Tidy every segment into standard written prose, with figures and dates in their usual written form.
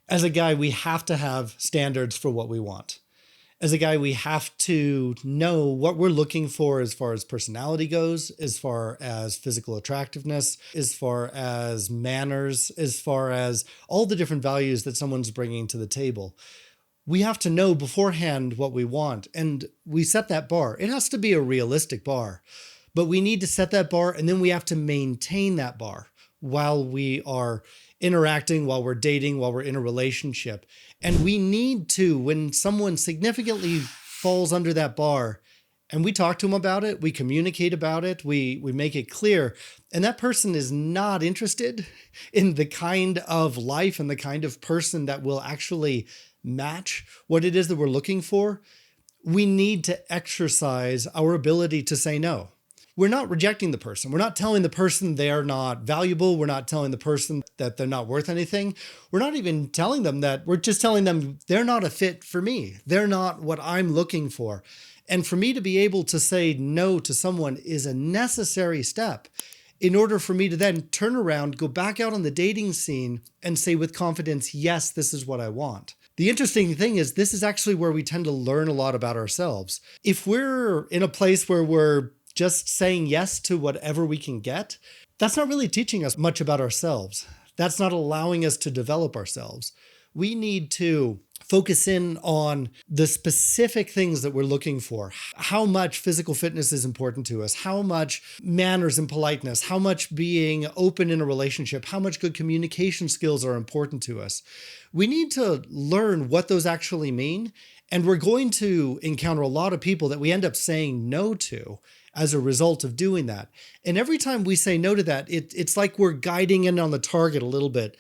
As a guy, we have to have standards for what we want. As a guy, we have to know what we're looking for as far as personality goes, as far as physical attractiveness, as far as manners, as far as all the different values that someone's bringing to the table. We have to know beforehand what we want, and we set that bar. It has to be a realistic bar, but we need to set that bar, and then we have to maintain that bar while we are interacting, while we're dating, while we're in a relationship. And we need to, when someone significantly falls under that bar, and we talk to them about it, we communicate about it, we make it clear, and that person is not interested in the kind of life and the kind of person that will actually match what it is that we're looking for, we need to exercise our ability to say no. We're not rejecting the person. We're not telling the person they're not valuable. We're not telling the person that they're not worth anything. We're not even telling them that. We're just telling them they're not a fit for me. They're not what I'm looking for. And for me to be able to say no to someone is a necessary step in order for me to then turn around, go back out on the dating scene and say with confidence, yes, this is what I want. The interesting thing is this is actually where we tend to learn a lot about ourselves. If we're in a place where we're just saying yes to whatever we can get, that's not really teaching us much about ourselves. That's not allowing us to develop ourselves. We need to focus in on the specific things that we're looking for. How much physical fitness is important to us, how much manners and politeness, how much being open in a relationship, how much good communication skills are important to us. We need to learn what those actually mean. And we're going to encounter a lot of people that we end up saying no to as a result of doing that. And every time we say no to that, it's like we're guiding in on the target a little bit.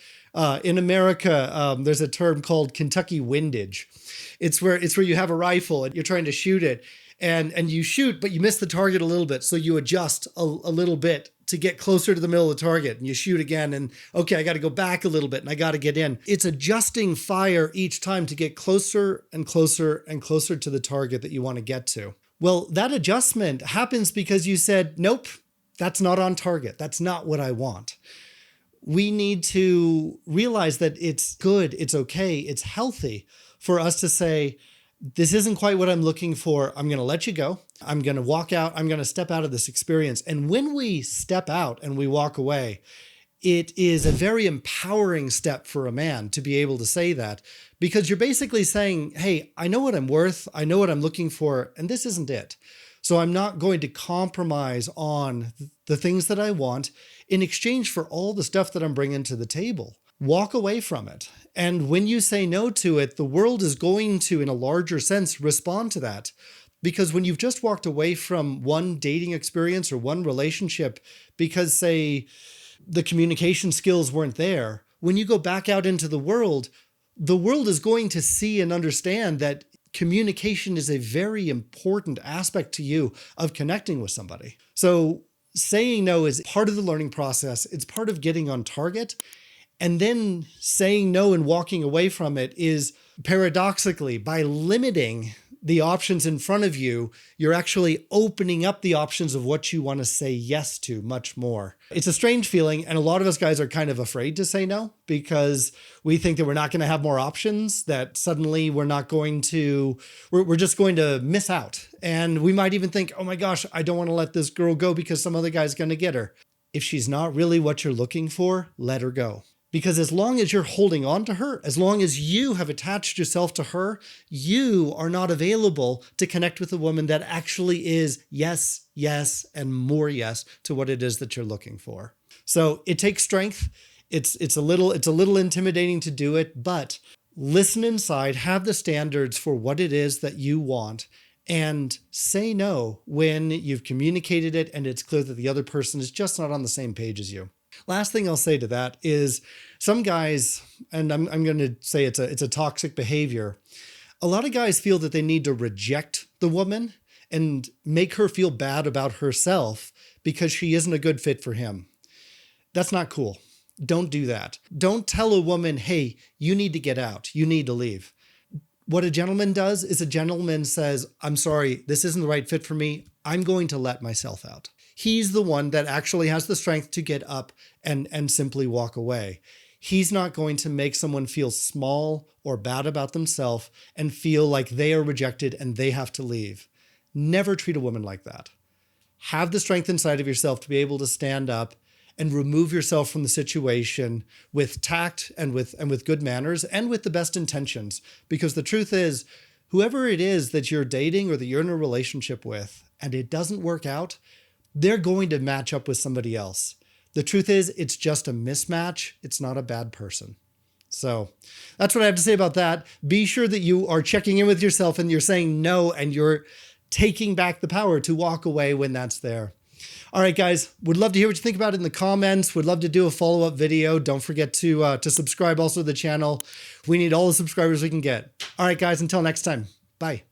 In America, there's a term called Kentucky windage. It's where you have a rifle and you're trying to shoot it and you shoot, but you miss the target a little bit. So you adjust a little bit to get closer to the middle of the target and you shoot again. And okay, I got to go back a little bit and I got to get in. It's adjusting fire each time to get closer and closer and closer to the target that you want to get to. Well, that adjustment happens because you said, nope, that's not on target. That's not what I want. We need to realize that it's good, it's okay, it's healthy for us to say, this isn't quite what I'm looking for. I'm going to let you go. I'm going to walk out. I'm going to step out of this experience. And when we step out and we walk away, it is a very empowering step for a man to be able to say that, because you're basically saying, hey, I know what I'm worth. I know what I'm looking for, and this isn't it. So I'm not going to compromise on the things that I want in exchange for all the stuff that I'm bringing to the table. Walk away from it. And when you say no to it, the world is going to, in a larger sense, respond to that. Because when you've just walked away from one dating experience or one relationship because, say, the communication skills weren't there, when you go back out into the world is going to see and understand that communication is a very important aspect to you of connecting with somebody. So saying no is part of the learning process. It's part of getting on target. And then saying no and walking away from it is, paradoxically, by limiting the options in front of you, you're actually opening up the options of what you want to say yes to much more. It's a strange feeling. And a lot of us guys are kind of afraid to say no because we think that we're not going to have more options, that suddenly we're just going to miss out. And we might even think, oh my gosh, I don't want to let this girl go because some other guy's going to get her. If she's not really what you're looking for, let her go. Because as long as you're holding on to her, as long as you have attached yourself to her, you are not available to connect with a woman that actually is yes, yes, and more yes to what it is that you're looking for. So it takes strength. It's a little intimidating to do it, but listen inside, have the standards for what it is that you want, and say no when you've communicated it and it's clear that the other person is just not on the same page as you. Last thing I'll say to that is some guys, and I'm going to say it's a toxic behavior. A lot of guys feel that they need to reject the woman and make her feel bad about herself because she isn't a good fit for him. That's not cool. Don't do that. Don't tell a woman, hey, you need to get out. You need to leave. What a gentleman does is a gentleman says, I'm sorry, this isn't the right fit for me. I'm going to let myself out. He's the one that actually has the strength to get up and simply walk away. He's not going to make someone feel small or bad about themselves and feel like they are rejected and they have to leave. Never treat a woman like that. Have the strength inside of yourself to be able to stand up and remove yourself from the situation with tact and with good manners and with the best intentions. Because the truth is, whoever it is that you're dating or that you're in a relationship with and it doesn't work out, they're going to match up with somebody else. The truth is, it's just a mismatch. It's not a bad person. So that's what I have to say about that. Be sure that you are checking in with yourself and you're saying no and you're taking back the power to walk away when that's there. All right, guys, would love to hear what you think about it in the comments. Would love to do a follow-up video. Don't forget to subscribe also to the channel. We need all the subscribers we can get. All right, guys, until next time. Bye.